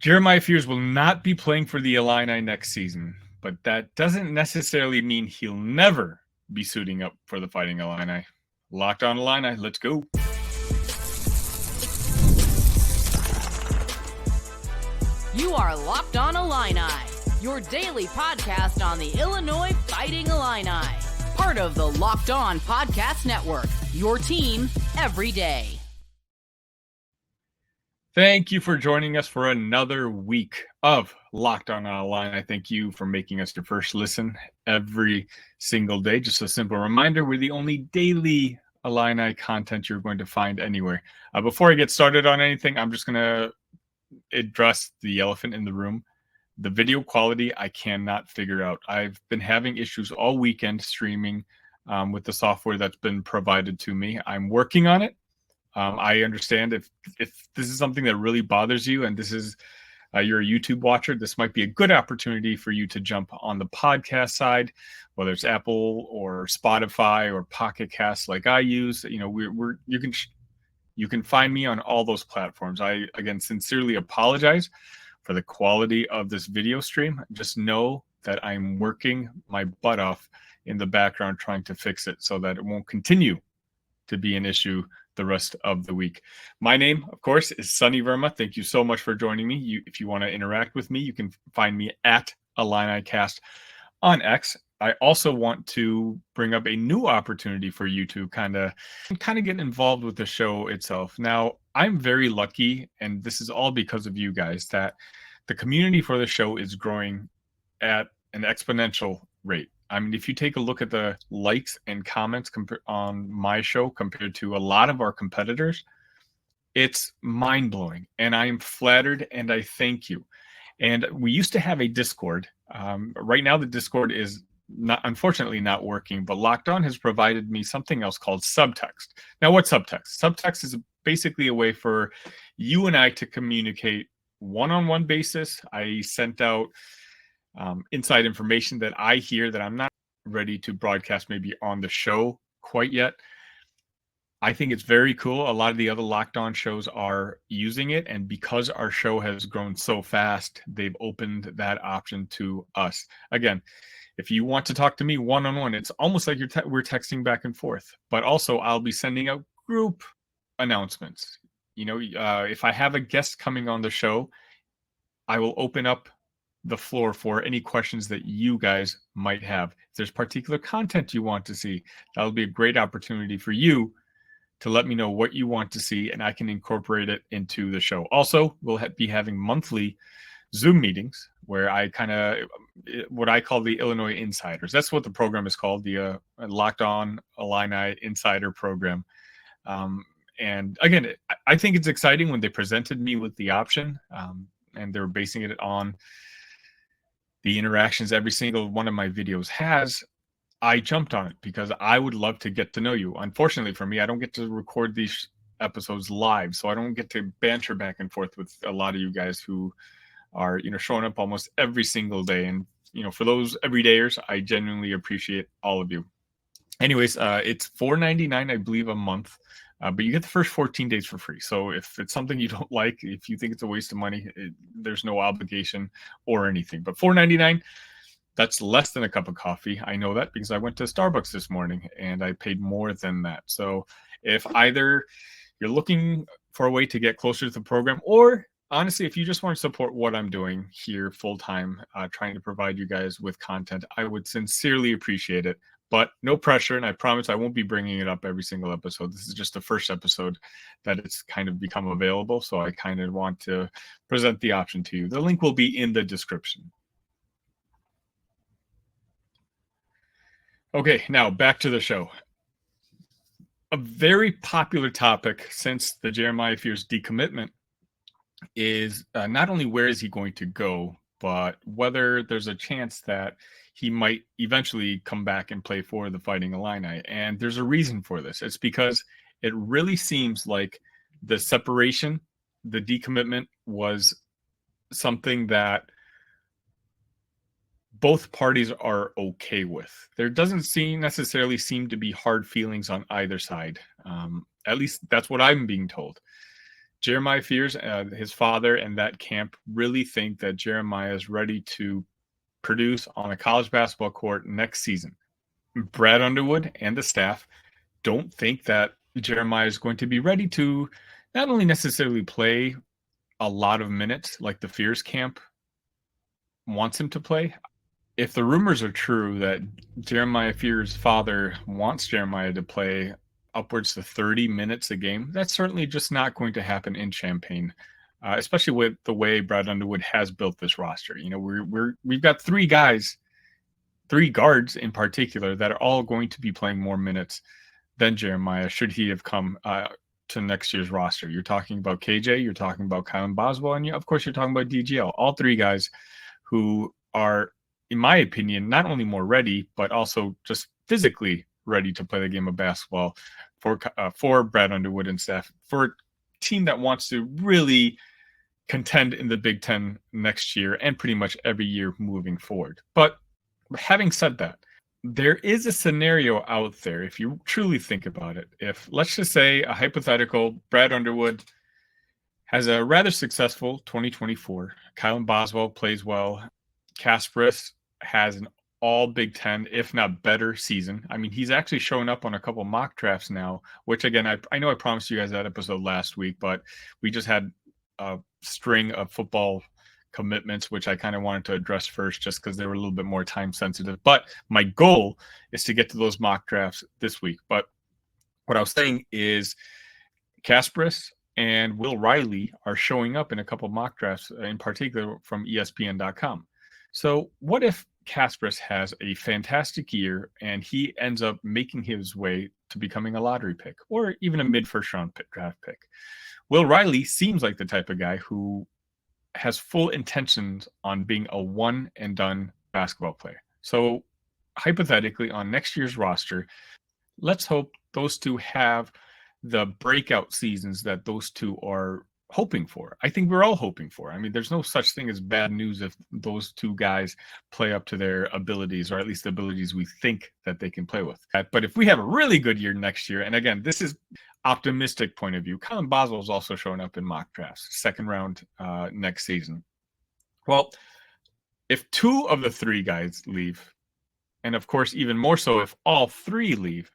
Jeremiah Fears will not be playing for the Illini next season, but that doesn't necessarily mean he'll never be suiting up for the Fighting Illini. Locked on Illini, let's go. You are Locked On Illini, your daily podcast on the Illinois Fighting Illini. Part of the Locked On Podcast Network, your team every day. Thank you for joining us for another week of Locked On Illini. Thank you for making us your first listen every single day. Just a simple reminder, we're the only daily Illini content you're going to find anywhere. Before I get started on anything, I'm just going to address the elephant in the room. The video quality, I cannot figure out. I've been having issues all weekend streaming with the software that's been provided to me. I'm working on it. I understand if this is something that really bothers you and this is you're a YouTube watcher, this might be a good opportunity for you to jump on the podcast side, whether it's Apple or Spotify or Pocket Cast like I use. You know, you can find me on all those platforms. I, again, sincerely apologize for the quality of this video stream. Just know that I'm working my butt off in the background trying to fix it so that it won't continue to be an issue the rest of the week. My name, of course, is Sunny Verma. Thank you so much for joining me. If you want to interact with me, you can find me at IlliniCast on X. I also want to bring up a new opportunity for you to kind of get involved with the show itself. Now, I'm very lucky, and this is all because of you guys, that the community for the show is growing at an exponential rate. I mean, if you take a look at the likes and comments on my show compared to a lot of our competitors, it's mind-blowing. And I am flattered, and I thank you. And we used to have a Discord. Right now, the Discord is unfortunately not working, but Locked On has provided me something else called SUBTEXT. Now, what's SUBTEXT? SUBTEXT is basically a way for you and I to communicate one-on-one basis. I sent out inside information that I hear that I'm not ready to broadcast maybe on the show quite yet. I think it's very cool. A lot of the other Locked On shows are using it, and because our show has grown so fast, they've opened that option to us. Again, if you want to talk to me one-on-one, it's almost like we're texting back and forth. But also, I'll be sending out group announcements. You know, if I have a guest coming on the show, I will open up the floor for any questions that you guys might have. If there's particular content you want to see, that'll be a great opportunity for you to let me know what you want to see, and I can incorporate it into the show. Also, we'll be having monthly Zoom meetings where I what I call the Illinois Insiders. That's what the program is called, the Locked On Illini Insider Program. And again, I think it's exciting when they presented me with the option, and they're basing it on the interactions every single one of my videos has. I jumped on it because I would love to get to know you. Unfortunately for me, I don't get to record these episodes live, so I don't get to banter back and forth with a lot of you guys who are, showing up almost every single day. And, for those everydayers, I genuinely appreciate all of you. Anyways, it's $4.99, I believe, a month. But you get the first 14 days for free. So if it's something you don't like, if you think it's a waste of money, there's no obligation or anything. But $4.99, that's less than a cup of coffee. I know that because I went to Starbucks this morning and I paid more than that. So if either you're looking for a way to get closer to the program, or honestly, if you just want to support what I'm doing here full-time, trying to provide you guys with content, I would sincerely appreciate it. But no pressure, and I promise I won't be bringing it up every single episode. This is just the first episode that it's kind of become available, so I kind of want to present the option to you. The link will be in the description. Okay, now back to the show. A very popular topic since the Jeremiah Fears decommitment is not only where is he going to go, but whether there's a chance that he might eventually come back and play for the Fighting Illini. And there's a reason for this. It's because it really seems like the separation, the decommitment, was something that both parties are okay with. There doesn't necessarily seem to be hard feelings on either side. At least that's what I'm being told. Jeremiah Fears, his father, and that camp really think that Jeremiah is ready to produce on a college basketball court next season. Brad Underwood and the staff don't think that Jeremiah is going to be ready to not only necessarily play a lot of minutes like the Fears camp wants him to play. If the rumors are true that Jeremiah Fears' father wants Jeremiah to play upwards to 30 minutes a game, that's certainly just not going to happen in Champaign, especially with the way Brad Underwood has built this roster. You know, we've got three guys, three guards in particular, that are all going to be playing more minutes than Jeremiah should he have come to next year's roster. You're talking about KJ, you're talking about Kylan Boswell, and of course you're talking about DGL. All three guys who are, in my opinion, not only more ready, but also just physically ready to play the game of basketball for Brad Underwood and staff, for a team that wants to really contend in the Big Ten next year and pretty much every year moving forward. But having said that, there is a scenario out there, if you truly think about it. If, let's just say, a hypothetical, Brad Underwood has a rather successful 2024. Kylan Boswell plays well. Kasparis has an all Big Ten, if not better, season. I mean, he's actually showing up on a couple mock drafts now, which, again, I know I promised you guys that episode last week, but we just had a string of football commitments, which I kind of wanted to address first just because they were a little bit more time sensitive. But my goal is to get to those mock drafts this week. But what I was saying is Kasparis and Will Riley are showing up in a couple mock drafts, in particular from ESPN.com. So what if Kasparis has a fantastic year and he ends up making his way to becoming a lottery pick or even a mid-first round draft pick? Will Riley seems like the type of guy who has full intentions on being a one-and-done basketball player. So hypothetically, on next year's roster, let's hope those two have the breakout seasons that those two are hoping for. I think we're all hoping for. I mean, there's no such thing as bad news if those two guys play up to their abilities, or at least the abilities we think that they can play with. But if we have a really good year next year, and again, this is optimistic point of view, Kylan Boswell is also showing up in mock drafts, second round next season. Well, if two of the three guys leave, and of course, even more so if all three leave,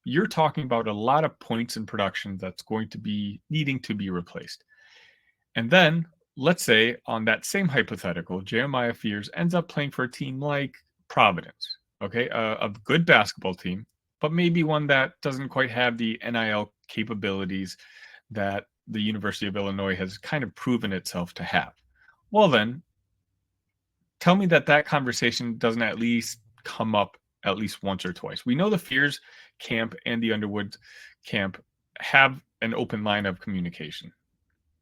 you're talking about a lot of points in production that's going to be needing to be replaced. And then, let's say on that same hypothetical, Jeremiah Fears ends up playing for a team like Providence, okay, a good basketball team, but maybe one that doesn't quite have the NIL capabilities that the University of Illinois has kind of proven itself to have. Well then, tell me that conversation doesn't at least come up at least once or twice. We know the Fears camp and the Underwood camp have an open line of communication.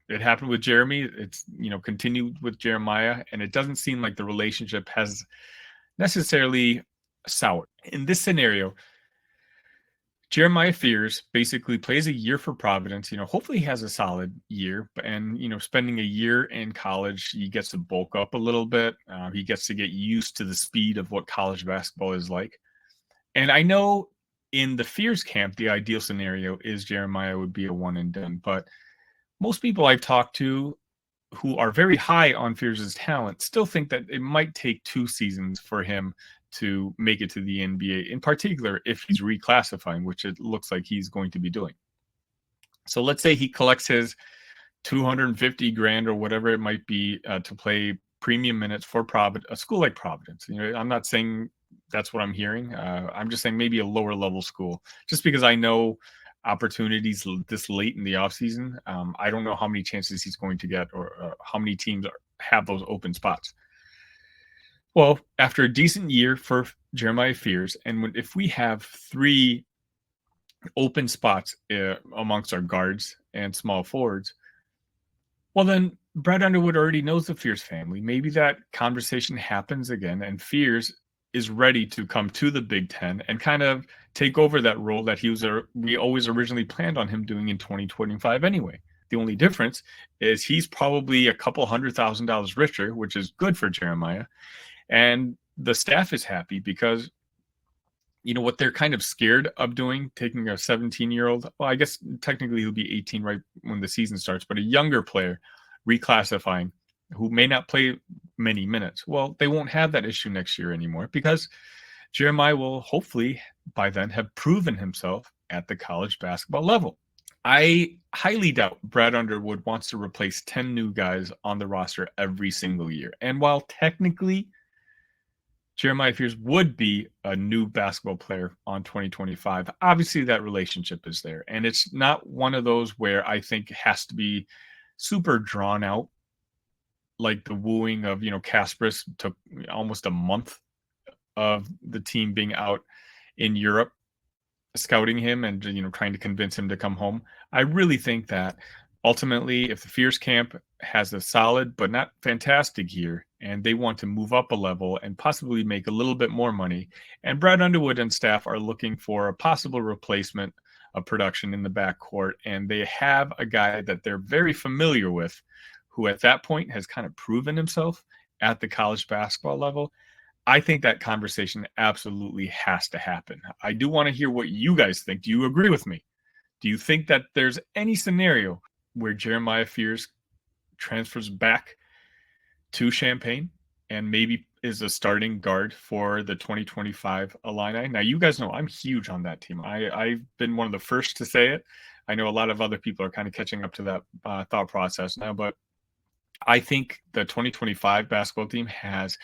It happened with Jeremy. It's, continued with Jeremiah, and it doesn't seem like the relationship has necessarily soured. In this scenario, Jeremiah Fears basically plays a year for Providence. Hopefully he has a solid year, and spending a year in college, he gets to bulk up a little bit. He gets to get used to the speed of what college basketball is like. And I know in the Fears camp, the ideal scenario is Jeremiah would be a one and done. But most people I've talked to who are very high on Fears' talent still think that it might take 2 seasons for him to make it to the NBA, in particular if he's reclassifying, which it looks like he's going to be doing. So let's say he collects his $250,000 or whatever it might be to play premium minutes for a school like Providence. I'm not saying that's what I'm hearing. I'm just saying maybe a lower level school, just because I know opportunities this late in the offseason. I don't know how many chances he's going to get or how many teams have those open spots. Well, after a decent year for Jeremiah Fears, and if we have 3 open spots amongst our guards and small forwards, well, then Brad Underwood already knows the Fears family. Maybe that conversation happens again, and Fears is ready to come to the Big Ten and kind of take over that role that we always originally planned on him doing in 2025 anyway. The only difference is he's probably a couple $100,000 richer, which is good for Jeremiah. And the staff is happy because what they're kind of scared of doing, taking a 17-year-old, well, I guess technically he'll be 18 right when the season starts, but a younger player reclassifying who may not play many minutes. Well, they won't have that issue next year anymore because Jeremiah will hopefully by then have proven himself at the college basketball level. I highly doubt Brad Underwood wants to replace 10 new guys on the roster every single year. And while technically Jeremiah Fears would be a new basketball player on 2025, obviously that relationship is there. And it's not one of those where I think it has to be super drawn out, like the wooing of, Kasparis took almost a month of the team being out in Europe scouting him and trying to convince him to come home. I really think that ultimately, if the Fierce camp has a solid but not fantastic year and they want to move up a level and possibly make a little bit more money, and Brad Underwood and staff are looking for a possible replacement of production in the backcourt, and they have a guy that they're very familiar with who at that point has kind of proven himself at the college basketball level, I think that conversation absolutely has to happen. I do want to hear what you guys think. Do you agree with me? Do you think that there's any scenario where Jeremiah Fears transfers back to Champaign and maybe is a starting guard for the 2025 Illini? Now, you guys know I'm huge on that team. I've been one of the first to say it. I know a lot of other people are kind of catching up to that thought process now, but I think the 2025 basketball team has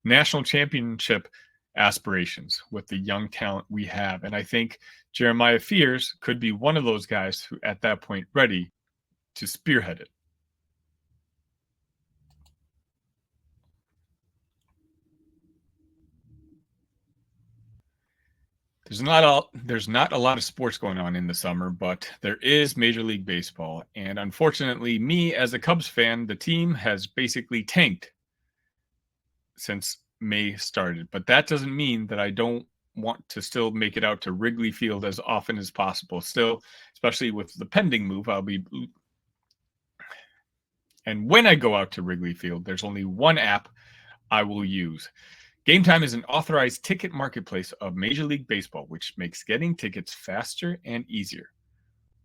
national championship aspirations with the young talent we have. And I think Jeremiah Fears could be one of those guys who at that point ready to spearhead it. There's not a lot of sports going on in the summer, but there is Major League Baseball. And unfortunately, me as a Cubs fan, the team has basically tanked since May started. But that doesn't mean that I don't want to still make it out to Wrigley Field as often as possible. Still, especially with the pending move, and when I go out to Wrigley Field, there's only one app I will use. Gametime is an authorized ticket marketplace of Major League Baseball, which makes getting tickets faster and easier.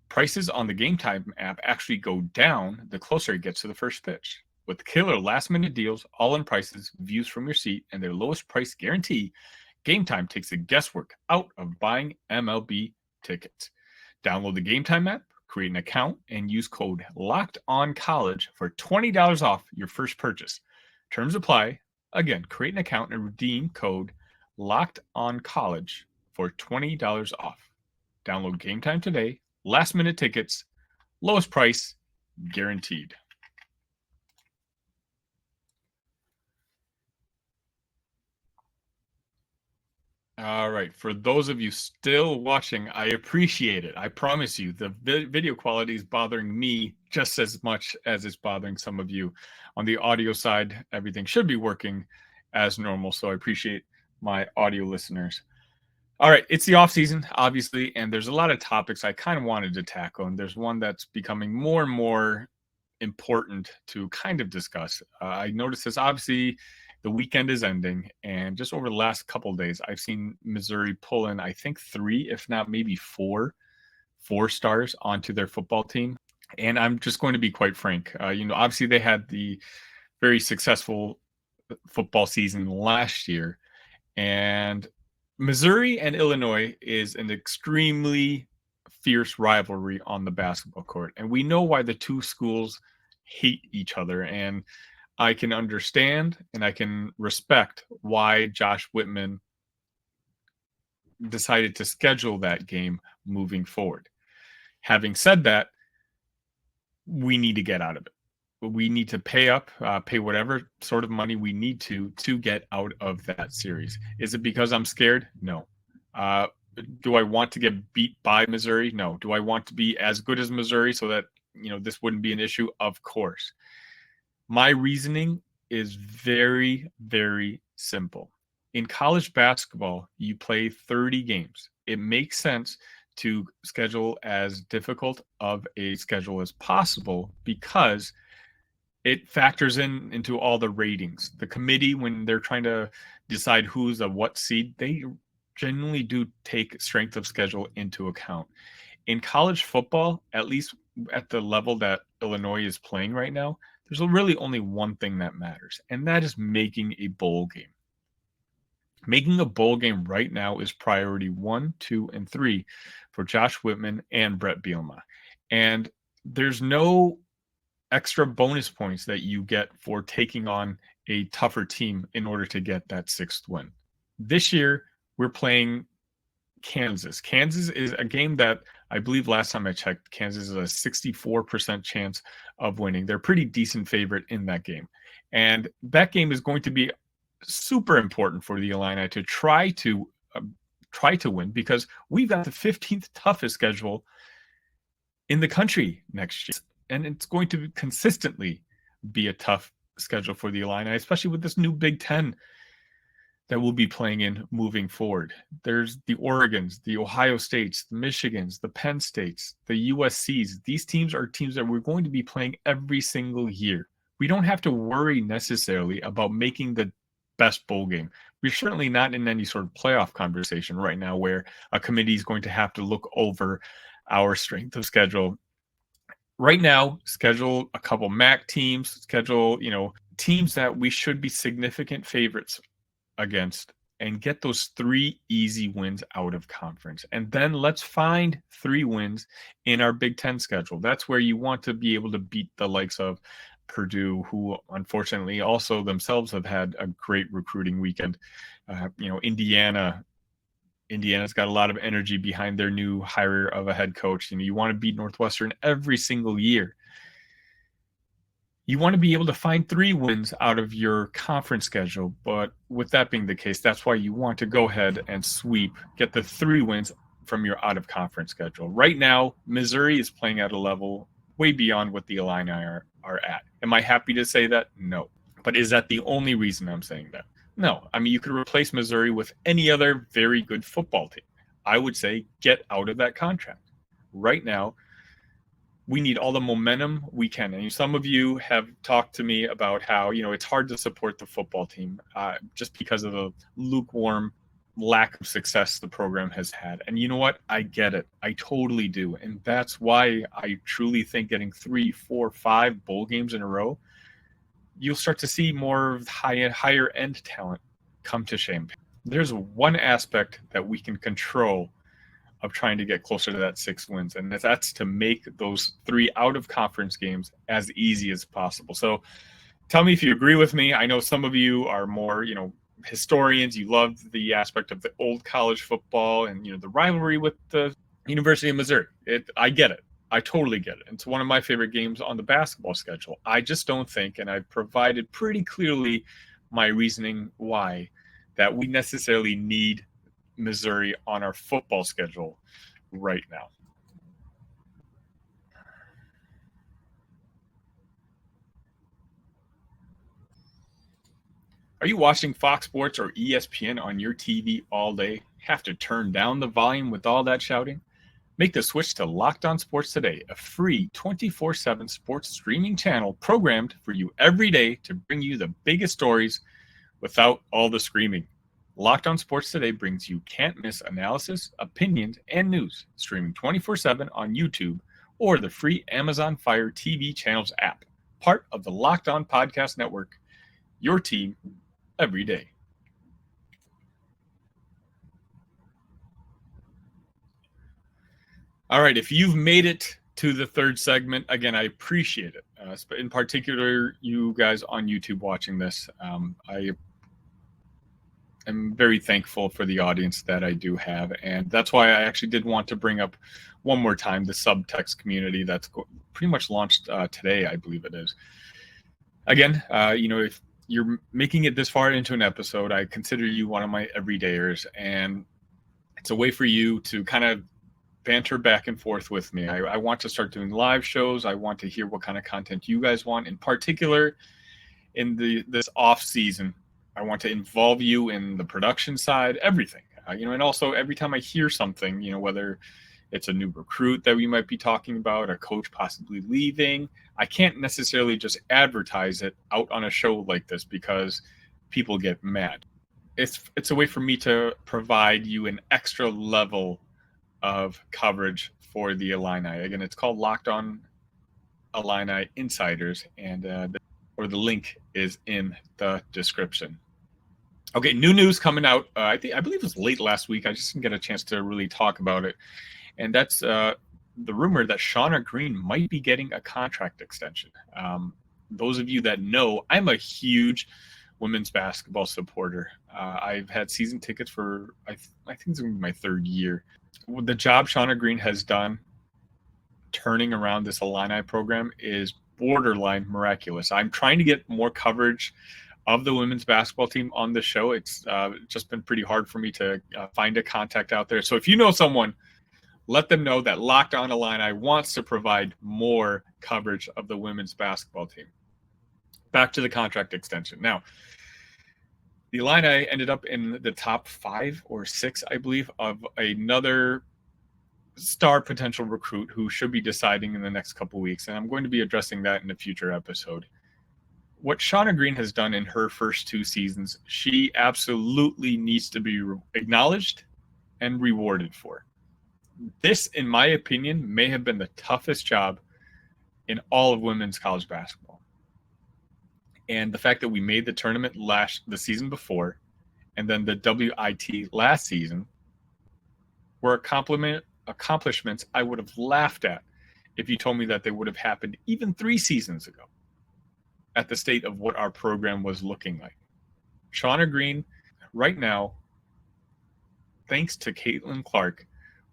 Prices on the Gametime app actually go down the closer it gets to the first pitch. With killer last-minute deals, all-in prices, views from your seat, and their lowest price guarantee, Gametime takes the guesswork out of buying MLB tickets. Download the Gametime app, create an account, and use code LOCKEDONCollege for $20 off your first purchase. Terms apply. Again, create an account and redeem code LOCKEDONCollege for $20 off. Download Gametime today. Last-minute tickets, lowest price, guaranteed. All right. For those of you still watching, I appreciate it. I promise you, the video quality is bothering me just as much as it's bothering some of you. On the audio side, everything should be working as normal. So I appreciate my audio listeners. All right. It's the off season, obviously, and there's a lot of topics I kind of wanted to tackle. And there's one that's becoming more and more important to kind of discuss. I noticed this, obviously, the weekend is ending, and just over the last couple of days, I've seen Missouri pull in, I think, 3, if not maybe 4 stars onto their football team. And I'm just going to be quite frank. Obviously they had the very successful football season last year, and Missouri and Illinois is an extremely fierce rivalry on the basketball court. And we know why the two schools hate each other. And I can understand and I can respect why Josh Whitman decided to schedule that game moving forward. Having said that, we need to get out of it. We need to pay whatever sort of money we need to get out of that series. Is it because I'm scared? No. Do I want to get beat by Missouri? No. Do I want to be as good as Missouri so that, this wouldn't be an issue? Of course. My reasoning is very, very simple. In college basketball, you play 30 games. It makes sense to schedule as difficult of a schedule as possible because it factors into all the ratings. The committee, when they're trying to decide who's a what seed, they genuinely do take strength of schedule into account. In college football, at least at the level that Illinois is playing right now, there's really only one thing that matters, and that is making a bowl game. Making a bowl game right now is priority 1, 2, and 3 for Josh Whitman and Brett Bielema. And there's no extra bonus points that you get for taking on a tougher team in order to get that 6th win. This year, we're playing Kansas. Kansas is a game that I believe last time I checked, Kansas is a 64% chance of winning. They're a pretty decent favorite in that game. And that game is going to be super important for the Illini to try to win, because we've got the 15th toughest schedule in the country next year. And it's going to consistently be a tough schedule for the Illini, especially with this new Big Ten that we'll be playing in moving forward. There's the Oregons, the Ohio States, the Michigans, the Penn States, the USCs. These teams are teams that we're going to be playing every single year. We don't have to worry necessarily about making the best bowl game. We're certainly not in any sort of playoff conversation right now where a committee is going to have to look over our strength of schedule. Right now, schedule a couple MAC teams, schedule, teams that we should be significant favorites against, and get those 3 easy wins out of conference. And then let's find 3 wins in our Big Ten schedule. That's where you want to be able to beat the likes of Purdue, who unfortunately also themselves have had a great recruiting weekend. Indiana's got a lot of energy behind their new hire of a head coach. You want to beat Northwestern every single year. You want to be able to find 3 wins out of your conference schedule. But with that being the case, that's why you want to go ahead and get the 3 wins from your out-of-conference schedule. Right now, Missouri is playing at a level way beyond what the Illini are at. Am I happy to say that? No. But is that the only reason I'm saying that? No. I mean, you could replace Missouri with any other very good football team. I would say get out of that contract. Right now, we need all the momentum we can. And some of you have talked to me about how, it's hard to support the football team just because of the lukewarm lack of success the program has had. And you know what? I get it. I totally do. And that's why I truly think getting 3, 4, 5 bowl games in a row, you'll start to see more of higher end talent come to Champaign. There's one aspect that we can control of trying to get closer to that 6 wins, and that's to make those 3 out-of-conference games as easy as possible. So tell me if you agree with me. I know some of you are more, historians. You love the aspect of the old college football and, the rivalry with the University of Missouri. I get it. I totally get it. It's one of my favorite games on the basketball schedule. I just don't think, and I've provided pretty clearly my reasoning why, that we necessarily need Missouri on our football schedule right now. Are you watching Fox Sports or ESPN on your TV all day? Have to turn down the volume with all that shouting? Make the switch to Locked On Sports Today, a free 24/7 sports streaming channel programmed for you every day to bring you the biggest stories without all the screaming. Locked On Sports Today brings you can't-miss analysis, opinions, and news, streaming 24/7 on YouTube or the free Amazon Fire TV channels app, part of the Locked On Podcast Network, your team every day. All right, if you've made it to the 3rd segment, again, I appreciate it. In particular, you guys on YouTube watching this, I am very thankful for the audience that I do have. And that's why I actually did want to bring up one more time the SUBTEXT community that's pretty much launched today, I believe it is. Again, if you're making it this far into an episode, I consider you one of my everydayers. And it's a way for you to kind of banter back and forth with me. I want to start doing live shows. I want to hear what kind of content you guys want. In particular, in this off season, I want to involve you in the production side, everything. And also every time I hear something, whether it's a new recruit that we might be talking about, a coach possibly leaving, I can't necessarily just advertise it out on a show like this because people get mad. it's a way for me to provide you an extra level of coverage for the Illini. Again, it's called Locked On Illini Insiders, and the link is in the description. Okay, new news coming out. I believe it was late last week. I just didn't get a chance to really talk about it, and that's the rumor that Shauna Green might be getting a contract extension. Those of you that know, I'm a huge women's basketball supporter. I've had season tickets for I think it's going to be my third year. The job Shauna Green has done turning around this Illini program is borderline miraculous. I'm trying to get more coverage of the women's basketball team on the show. It's just been pretty hard for me to find a contact out there. So if you know someone, let them know that Locked On Illini wants to provide more coverage of the women's basketball team. Back to the contract extension. Now, the Illini ended up in the top 5 or 6, I believe, of another star potential recruit who should be deciding in the next couple weeks. And I'm going to be addressing that in a future episode. What Shauna Green has done in her first 2 seasons, she absolutely needs to be acknowledged and rewarded for. This, in my opinion, may have been the toughest job in all of women's college basketball. And the fact that we made the tournament the season before, and then the WIT last season, were accomplishments I would have laughed at if you told me that they would have happened even 3 seasons ago at the state of what our program was looking like. Shauna Green, right now, thanks to Caitlin Clark,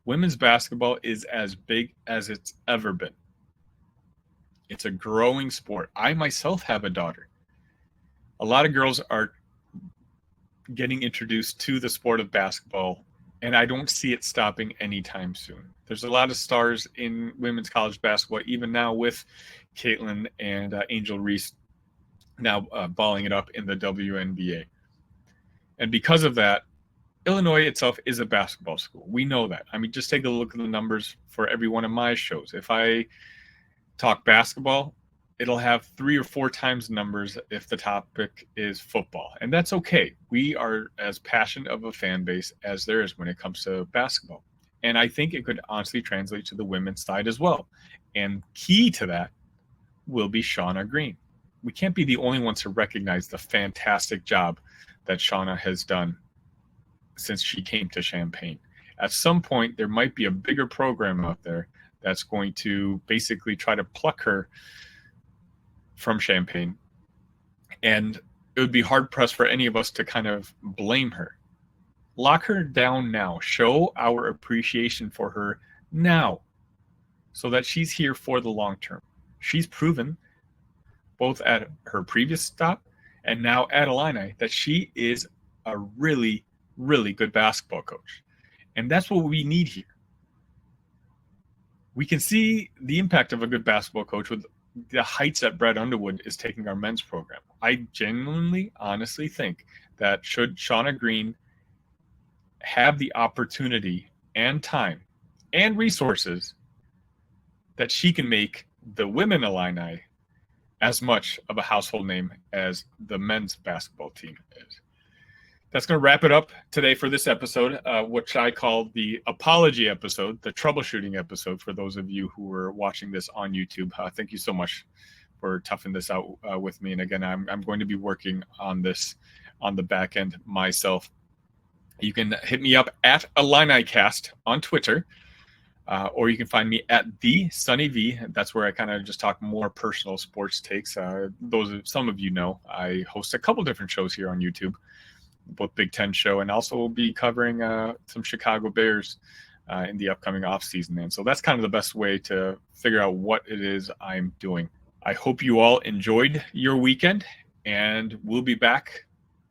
women's basketball is as big as it's ever been. It's a growing sport. I myself have a daughter. A lot of girls are getting introduced to the sport of basketball, and I don't see it stopping anytime soon. There's a lot of stars in women's college basketball, even now with Caitlin and Angel Reese now balling it up in the WNBA. And because of that, Illinois itself is a basketball school. We know that. I mean, just take a look at the numbers for every one of my shows. If I talk basketball, it'll have 3 or 4 times numbers if the topic is football. And that's okay. We are as passionate of a fan base as there is when it comes to basketball. And I think it could honestly translate to the women's side as well. And key to that will be Shauna Green. We can't be the only ones to recognize the fantastic job that Shauna has done since she came to Champaign. At some point, there might be a bigger program out there that's going to basically try to pluck her from Champaign, and it would be hard pressed for any of us to kind of blame her. Lock her down now. Show our appreciation for her now so that she's here for the long term. She's proven both at her previous stop and now at Illini that she is a really, really good basketball coach. And that's what we need here. We can see the impact of a good basketball coach with the heights that Brett Underwood is taking our men's program. I genuinely, honestly think that should Shauna Green have the opportunity and time and resources, that she can make the women Illini as much of a household name as the men's basketball team is. That's going to wrap it up today for this episode, which I call the apology episode, the troubleshooting episode for those of you who are watching this on YouTube. Thank you so much for toughing this out with me. And again, I'm going to be working on this on the back end myself. You can hit me up at IlliniCast on Twitter, or you can find me at the Sunny V. That's where I kind of just talk more personal sports takes. Some of you know, I host a couple different shows here on YouTube, both Big Ten show, and also will be covering some Chicago Bears in the upcoming offseason. And so that's kind of the best way to figure out what it is I'm doing. I hope you all enjoyed your weekend, and we'll be back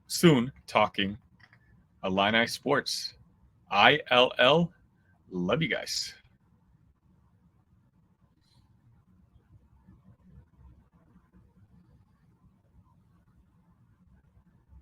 soon talking Illini sports. ILL. Love you guys.